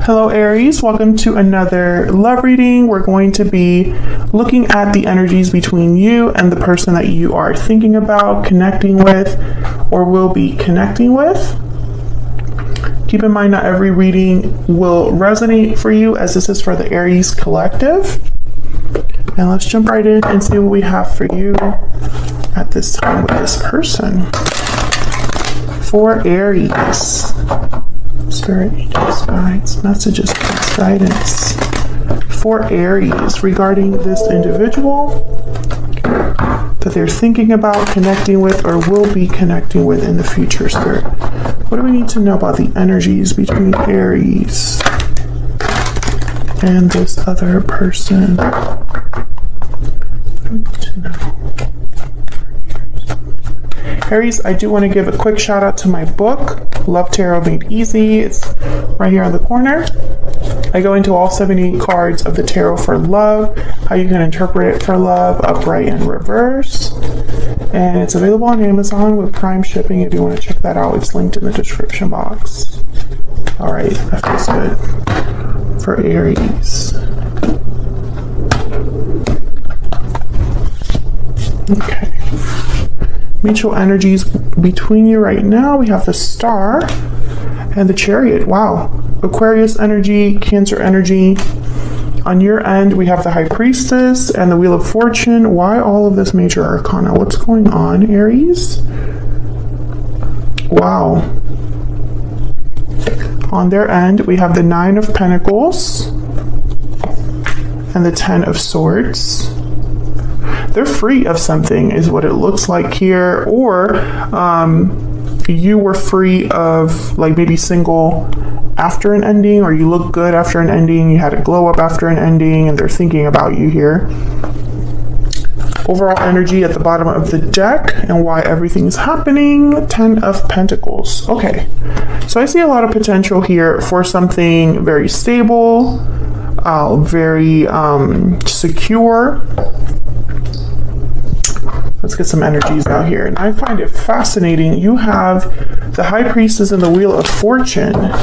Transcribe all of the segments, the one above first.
Hello Aries, welcome to another love reading. We're going to be looking at the energies between you and the person that you are thinking about, connecting with, or will be connecting with. Keep in mind not every reading will resonate for you, as this is for the Aries collective. And let's jump right in and see what we have for you at this time with this person. For Aries. Spirit, angels, guides, messages, guidance for Aries regarding this individual that they're thinking about connecting with or will be connecting with in the future. Spirit, what do we need to know about the energies between Aries and this other person? What do we need to know? Aries, I do want to give a quick shout out to my book, Love Tarot Made Easy. It's right here on the corner. I go into all 70 cards of the tarot for love, how you can interpret it for love, upright and reverse. And it's available on Amazon with Prime shipping if you want to check that out. It's linked in the description box. All right, that feels good. For Aries. Okay. Mutual energies between you right now. We have the Star and the Chariot. Wow. Aquarius energy, Cancer energy. On your end, we have the High Priestess and the Wheel of Fortune. Why all of this major arcana? What's going on, Aries? Wow. On their end, we have the Nine of Pentacles and the Ten of Swords. They're free of something is what it looks like here, or you were free of, like, maybe single after an ending, or you look good after an ending, you had a glow up after an ending, and they're thinking about you here. Overall energy at the bottom of the deck and why everything is happening. 10 of Pentacles. Okay, so I see a lot of potential here for something very stable, very secure. Let's get some energies out here. And I find it fascinating. You have the High Priestess and the Wheel of Fortune.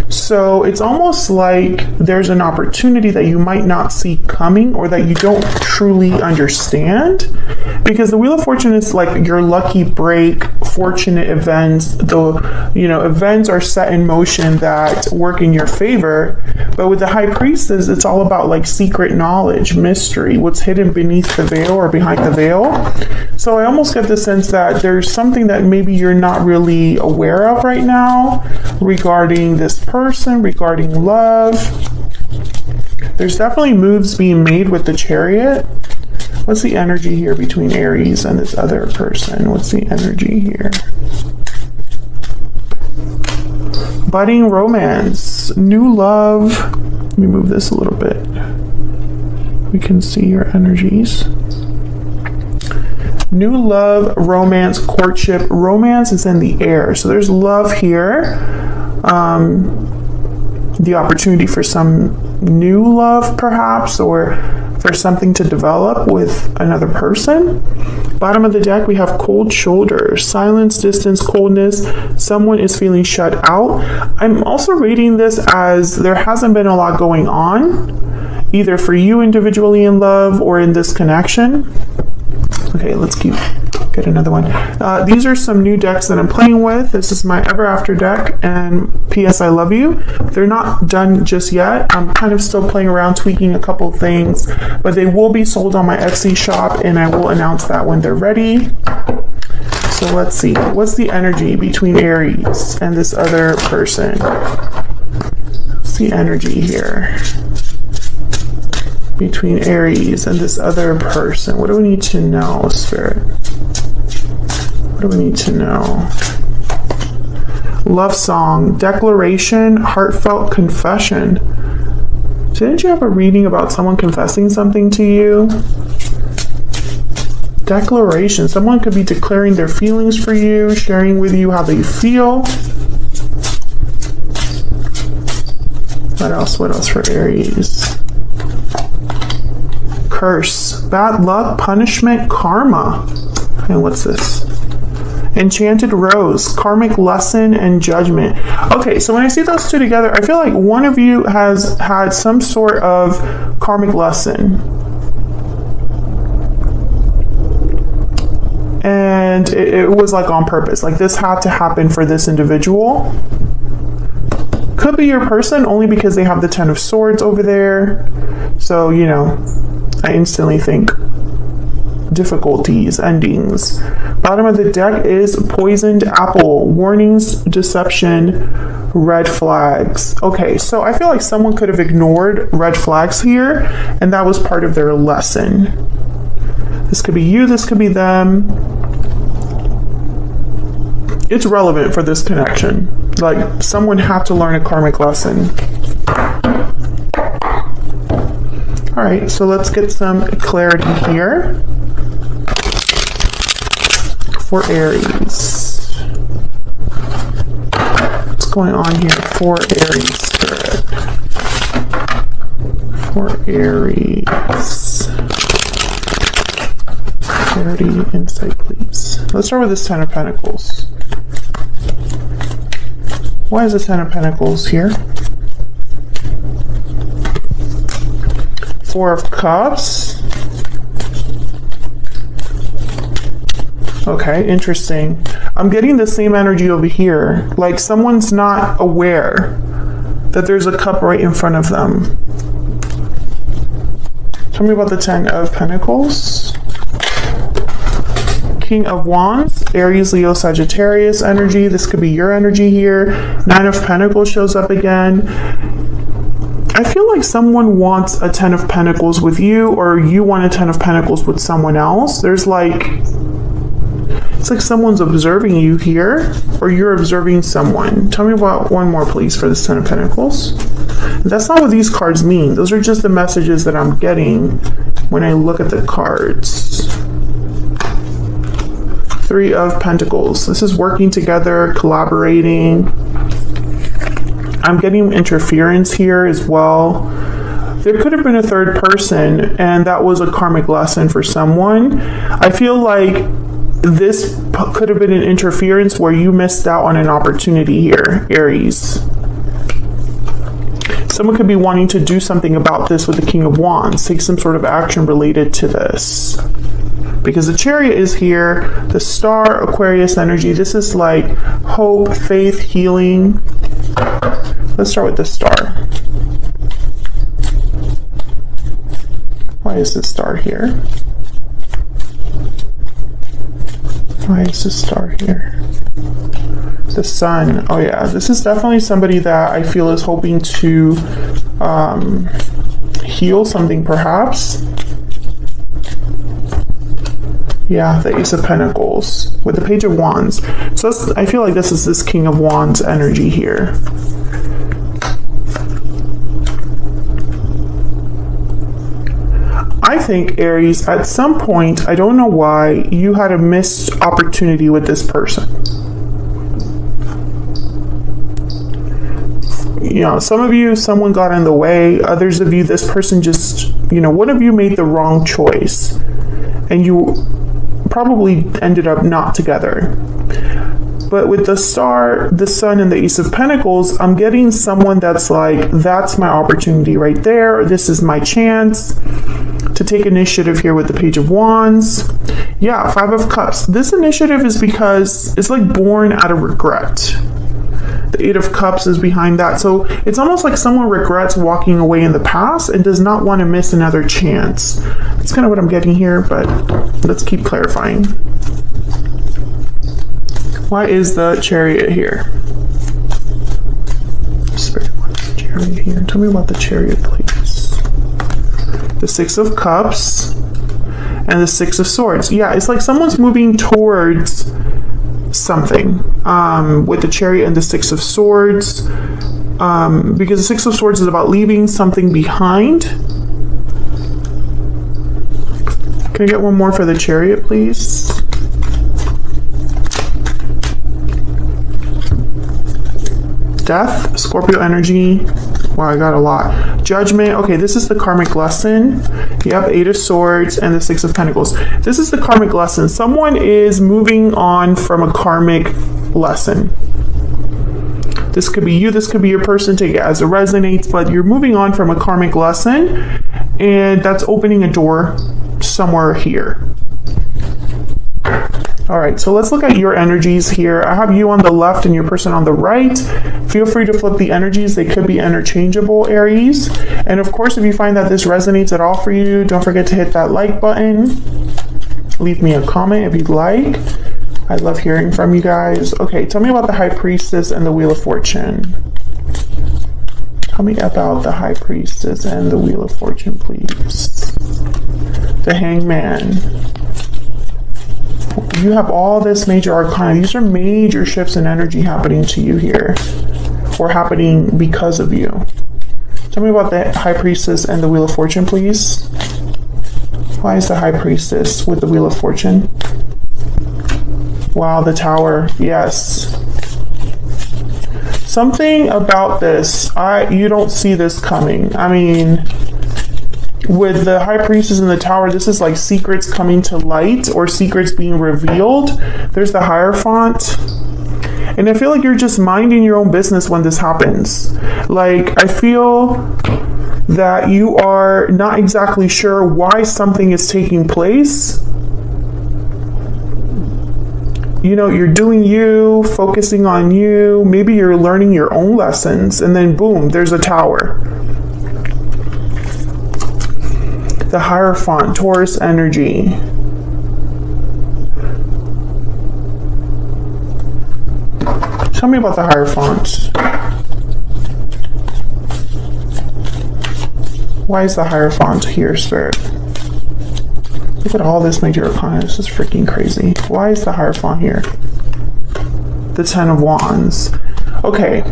So it's almost like there's an opportunity that you might not see coming, or that you don't truly understand. Because the Wheel of Fortune is like your lucky break, fortunate events. Events are set in motion that work in your favor. But with the High Priestess, it's all about like secret knowledge, mystery, what's hidden beneath the veil or behind the veil. So I almost get the sense that there's something that maybe you're not really aware of right now regarding this person, regarding love. There's definitely moves being made with the Chariot. What's the energy here between Aries and this other person? What's the energy here? Budding romance, new love. Let me move this a little bit. We can see your energies. New love, romance, courtship. Romance is in the air. So there's love here. The opportunity for some new love, perhaps, or for something to develop with another person. Bottom of the deck, we have cold shoulders, silence, distance, coldness. Someone is feeling shut out. I'm also reading this as there hasn't been a lot going on, either for you individually in love or in this connection. Okay, let's get another one. These are some new decks that I'm playing with. This is my Ever After deck and P.S. I Love You. They're not done just yet. I'm kind of still playing around, tweaking a couple things, but they will be sold on my Etsy shop, and I will announce that when they're ready. So let's see. What's the energy between Aries and this other person? What's the energy here between Aries and this other person? What do we need to know, Spirit? What do we need to know? Love song, declaration, heartfelt confession. Didn't you have a reading about someone confessing something to you? Declaration, someone could be declaring their feelings for you, sharing with you how they feel. What else? What else for Aries? Curse, bad luck, punishment, karma. And what's this? Enchanted Rose, karmic lesson, and judgment. Okay, so when I see those two together, I feel like one of you has had some sort of karmic lesson. And it was like on purpose. Like this had to happen for this individual. Could be your person only because they have the Ten of Swords over there. So, you know, I instantly think difficulties, endings. Bottom of the deck is poisoned apple, warnings, deception, red flags. Okay, so I feel like someone could have ignored red flags here, and that was part of their lesson. This could be you, this could be them. It's relevant for this connection. Like, someone had to learn a karmic lesson. All right, so let's get some clarity here for Aries. What's going on here for Aries spirit? For Aries. Clarity, insight, please. Let's start with this Ten of Pentacles. Why is the Ten of Pentacles here? Four of Cups. Okay, interesting. I'm getting the same energy over here. Like someone's not aware that there's a cup right in front of them. Tell me about the Ten of Pentacles. King of Wands, Aries, Leo, Sagittarius energy. This could be your energy here. Nine of Pentacles shows up again. I feel like someone wants a Ten of Pentacles with you, or you want a Ten of Pentacles with someone else. There's like, it's like someone's observing you here, or you're observing someone. Tell me about one more, please, for this Ten of Pentacles. That's not what these cards mean. Those are just the messages that I'm getting when I look at the cards. Three of Pentacles. This is working together, collaborating. I'm getting interference here as well. There could have been a third person, and that was a karmic lesson for someone. I feel like this could have been an interference where you missed out on an opportunity here, Aries. Someone could be wanting to do something about this with the King of Wands, take some sort of action related to this. Because the Chariot is here, the Star, Aquarius energy. This is like hope, faith, healing. Let's start with the Star. Why is the Star here? Why is the Star here? The Sun. Oh yeah, this is definitely somebody that I feel is hoping to heal something perhaps. Yeah, the Ace of Pentacles with the Page of Wands. So I feel like this is this King of Wands energy here. I think, Aries, at some point, I don't know why, you had a missed opportunity with this person. You know, some of you, someone got in the way. Others of you, this person just, you know, one of you made the wrong choice. And you probably ended up not together. But with the Star, the Sun, and the Ace of Pentacles, I'm getting someone that's like, that's my opportunity right there. This is my chance to take initiative here with the Page of Wands. Yeah, Five of Cups. This initiative is because it's like born out of regret. The Eight of Cups is behind that. So it's almost like someone regrets walking away in the past and does not want to miss another chance. That's kind of what I'm getting here, but let's keep clarifying. Why is the Chariot here? Spirit, what's the Chariot here? Tell me about the Chariot, please. The Six of Cups and the Six of Swords. Yeah, it's like someone's moving towards something with the Chariot and the Six of Swords, because the Six of Swords is about leaving something behind. Can I get one more for the Chariot, please? Death, Scorpio energy. Wow, I got a lot. Judgment. Okay, this is the karmic lesson. Yep, 8 of Swords and the 6 of Pentacles. This is the karmic lesson. Someone is moving on from a karmic lesson. This could be you, this could be your person, take it as it resonates, but you're moving on from a karmic lesson, and that's opening a door somewhere here. All right, so let's look at your energies here. I have you on the left and your person on the right. Feel free to flip the energies. They could be interchangeable, Aries. And of course, if you find that this resonates at all for you, don't forget to hit that like button. Leave me a comment if you'd like. I love hearing from you guys. Okay, tell me about the High Priestess and the Wheel of Fortune. Tell me about the High Priestess and the Wheel of Fortune, please. The Hangman. You have all this major arcana. These are major shifts in energy happening to you here, or happening because of you. Tell me about the High Priestess and the Wheel of Fortune, please. Why is the High Priestess with the Wheel of Fortune? Wow, the Tower. Yes. Something about this, you don't see this coming. I mean, with the High Priestess and the Tower, this is like secrets coming to light or secrets being revealed. There's the Hierophant. And I feel like you're just minding your own business when this happens. Like, I feel that you are not exactly sure why something is taking place. You know, you're doing you, focusing on you. Maybe you're learning your own lessons, and then boom, there's a Tower. The Hierophant, Taurus energy. Tell me about the Hierophant. Why is the Hierophant here, Spirit? Look at all this major arcana. This is freaking crazy. Why is the Hierophant here? The 10 of Wands. Okay,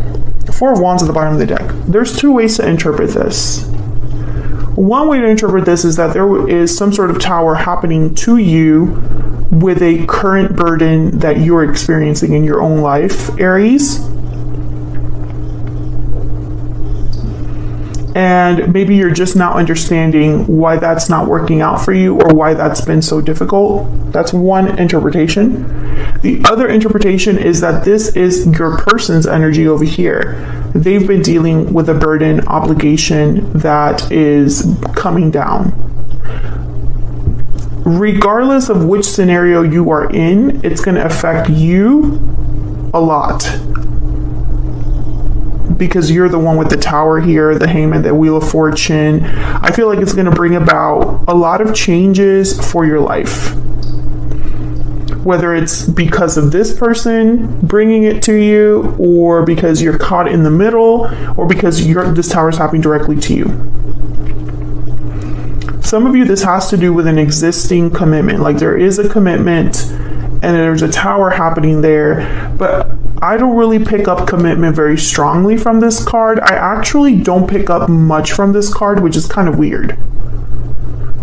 4 of Wands at the bottom of the deck. There's 2 ways to interpret this. One way to interpret this is that there is some sort of Tower happening to you with a current burden that you're experiencing in your own life, Aries. And maybe you're just not understanding why that's not working out for you or why that's been so difficult. That's one interpretation. The other interpretation is that this is your person's energy over here. They've been dealing with a burden, obligation that is coming down. Regardless of which scenario you are in, it's going to affect you a lot. Because you're the one with the Tower here, the Hangman, the Wheel of Fortune. I feel like it's going to bring about a lot of changes for your life. Whether it's because of this person bringing it to you, or because you're caught in the middle, or because this Tower is happening directly to you. Some of you, this has to do with an existing commitment. Like, there is a commitment and there's a Tower happening there, but I don't really pick up commitment very strongly from this card. I actually don't pick up much from this card, which is kind of weird.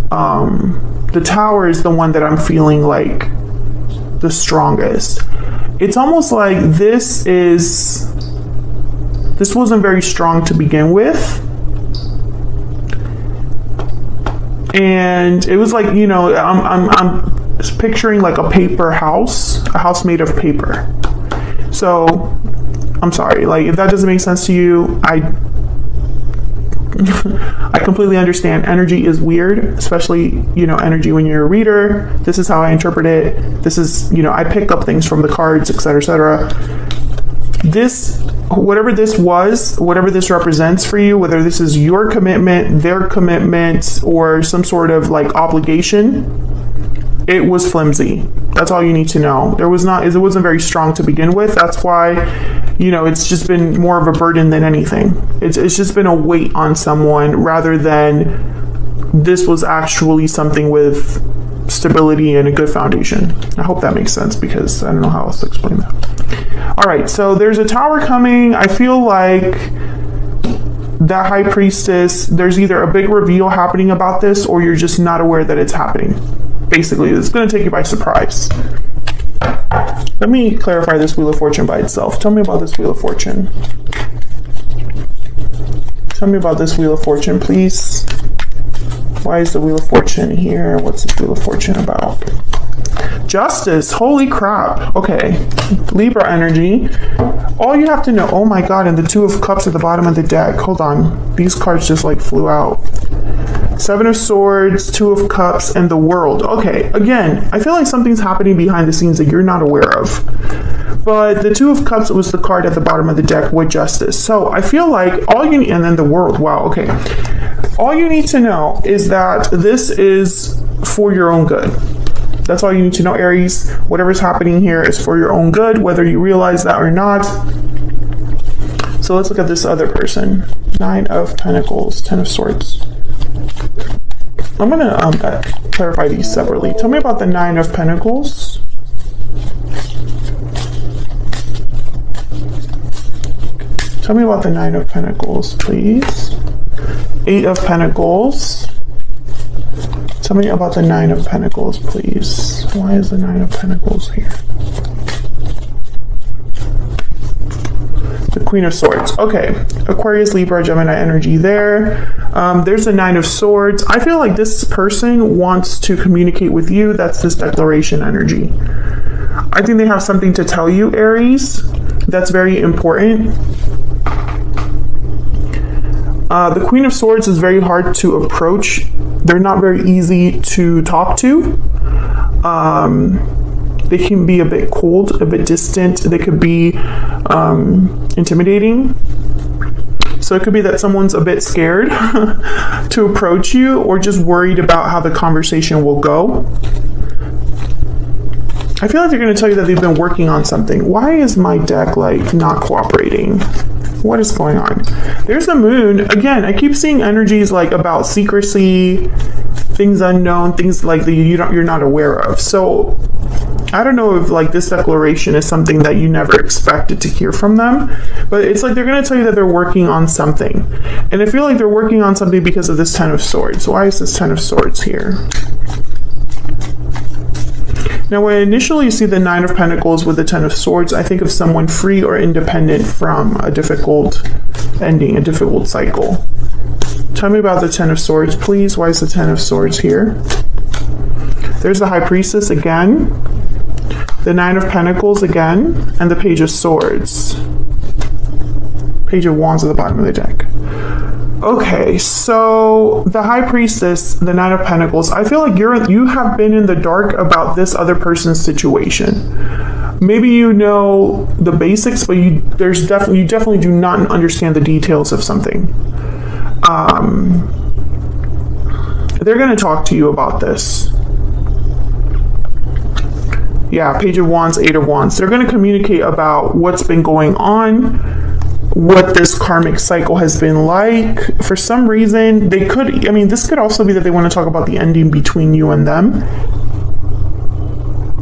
The Tower is the one that I'm feeling like the strongest. It's almost like this wasn't very strong to begin with. And it was like, you know, I'm picturing like a paper house, a house made of paper. So, I'm sorry, like, if that doesn't make sense to you, I completely understand. Energy is weird, especially, you know, energy when you're a reader. This is how I interpret it. This is, you know, I pick up things from the cards, etc., etc. This, whatever this was, whatever this represents for you, whether this is your commitment, their commitment, or some sort of like obligation, it was flimsy. That's all you need to know. It wasn't very strong to begin with. That's why, you know, it's just been more of a burden than anything. It's just been a weight on someone rather than this was actually something with stability and a good foundation. I hope that makes sense because I don't know how else to explain that. All right, so there's a Tower coming. I feel like that High Priestess, there's either a big reveal happening about this or you're just not aware that it's happening. Basically, it's going to take you by surprise. Let me clarify this Wheel of Fortune by itself. Tell me about this Wheel of Fortune. Tell me about this Wheel of Fortune, please. Why is the Wheel of Fortune here? What's this Wheel of Fortune about? Justice. Holy crap. Okay. Libra energy. All you have to know. Oh my god. And the Two of Cups at the bottom of the deck. Hold on. These cards just like flew out. Seven of Swords, Two of Cups, and the World. Okay. Again, I feel like something's happening behind the scenes that you're not aware of. But the Two of Cups was the card at the bottom of the deck with Justice. So I feel like all you need, and then the World. Wow. Okay. All you need to know is that this is for your own good. That's all you need to know, Aries. Whatever's happening here is for your own good, whether you realize that or not. So let's look at this other person. Nine of Pentacles, Ten of Swords. I'm going to clarify these separately. Tell me about the Nine of Pentacles. Tell me about the Nine of Pentacles, please. Eight of Pentacles. Tell me about the Nine of Pentacles, please. Why is the Nine of Pentacles here? The Queen of Swords. Okay. Aquarius, Libra, Gemini energy there. There's the Nine of Swords. I feel like this person wants to communicate with you. That's this declaration energy. I think they have something to tell you, Aries. That's very important. The Queen of Swords is very hard to approach. They're not very easy to talk to. They can be a bit cold, a bit distant. They could be intimidating. So it could be that someone's a bit scared to approach you or just worried about how the conversation will go. I feel like they're going to tell you that they've been working on something. Why is my deck like not cooperating? What is going on? There's the Moon. Again, I keep seeing energies like about secrecy, things unknown, things like that you're not aware of. So I don't know if like this declaration is something that you never expected to hear from them, but it's like they're going to tell you that they're working on something. And I feel like they're working on something because of this Ten of Swords. Why is this Ten of Swords here? Now, when I initially see the Nine of Pentacles with the Ten of Swords, I think of someone free or independent from a difficult ending, a difficult cycle. Tell me about the Ten of Swords, please. Why is the Ten of Swords here? There's the High Priestess again, the Nine of Pentacles again, and the Page of Swords. Page of Wands at the bottom of the deck. Okay, so the High Priestess, the Nine of Pentacles, I feel like you have been in the dark about this other person's situation. Maybe you know the basics, but you definitely do not understand the details of something. They're going to talk to you about this. Yeah, Page of Wands, Eight of Wands. They're going to communicate about what's been going on, what this karmic cycle has been like. For some reason, they could, I mean, this could also be that they want to talk about the ending between you and them.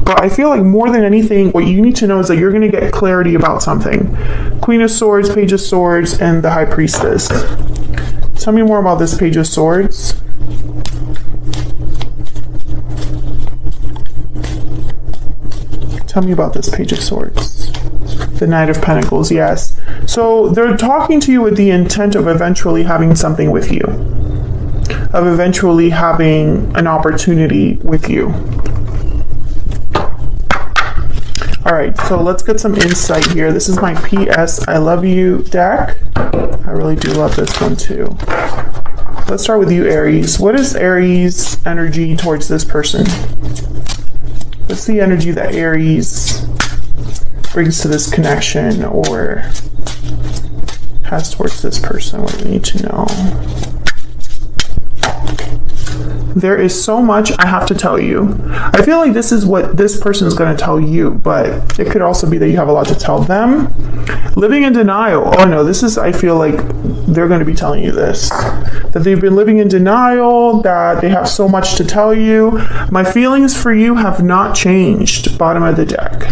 But I feel like more than anything, what you need to know is that you're going to get clarity about something. Queen of Swords, Page of Swords, and the High Priestess. Tell me more about this Page of Swords. Tell me about this Page of Swords. The Knight of Pentacles, yes. So they're talking to you with the intent of eventually having something with you. Of eventually having an opportunity with you. All right, so let's get some insight here. This is my PS I Love You deck. I really do love this one too. Let's start with you, Aries. What is Aries' energy towards this person? What's the energy that Aries brings to this connection or has towards this person? What do we need to know? There is so much I have to tell you. I feel like this is what this person is going to tell you, but it could also be that you have a lot to tell them. Living in denial. Oh no, this is, I feel like they're going to be telling you this. That they've been living in denial, that they have so much to tell you. My feelings for you have not changed. Bottom of the deck.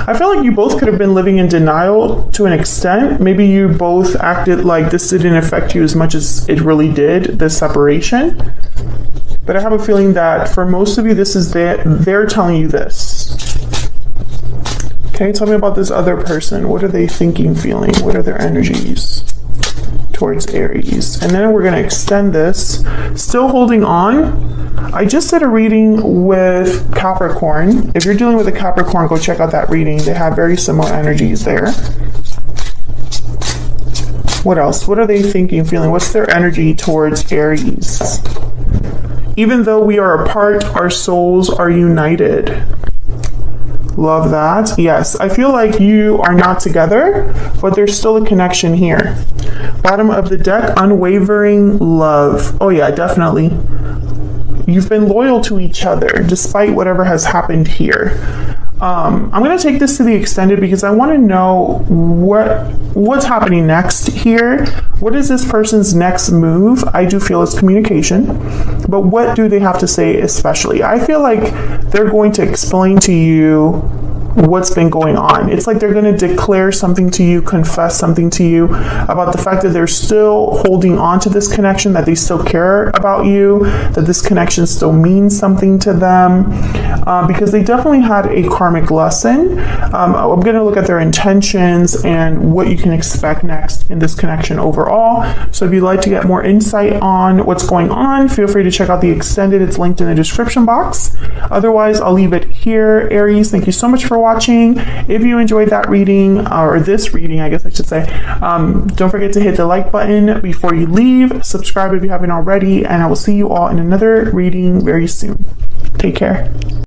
I feel like you both could have been living in denial to an extent. Maybe you both acted like this didn't affect you as much as it really did, this separation. But I have a feeling that for most of you, this is they're telling you this. Okay, tell me about this other person. What are they thinking, feeling? What are their energies? towards Aries. And then we're going to extend this. Still holding on. I just did a reading with Capricorn. If you're dealing with a Capricorn, go check out that reading. They have very similar energies there. What else? What are they thinking, feeling? What's their energy towards Aries? Even though we are apart, our souls are united. Love that. Yes, I feel like you are not together, but there's still a connection here. Bottom of the deck, unwavering love. Oh yeah, definitely. You've been loyal to each other despite whatever has happened here. I'm going to take this to the extended because I want to know what's happening next here. What is this person's next move? I do feel it's communication, but what do they have to say especially? I feel like they're going to explain to you what's been going on. It's like they're going to declare something to you, confess something to you about the fact that they're still holding on to this connection, that they still care about you, that this connection still means something to them, because they definitely had a karmic lesson. I'm going to look at their intentions and what you can expect next in this connection overall. So if you'd like to get more insight on what's going on, feel free to check out the extended. It's linked in the description box. Otherwise, I'll leave it here. Aries, thank you so much for watching. If you enjoyed that reading, or this reading, I guess I should say, don't forget to hit the like button before you leave. Subscribe if you haven't already, and I will see you all in another reading very soon. Take care.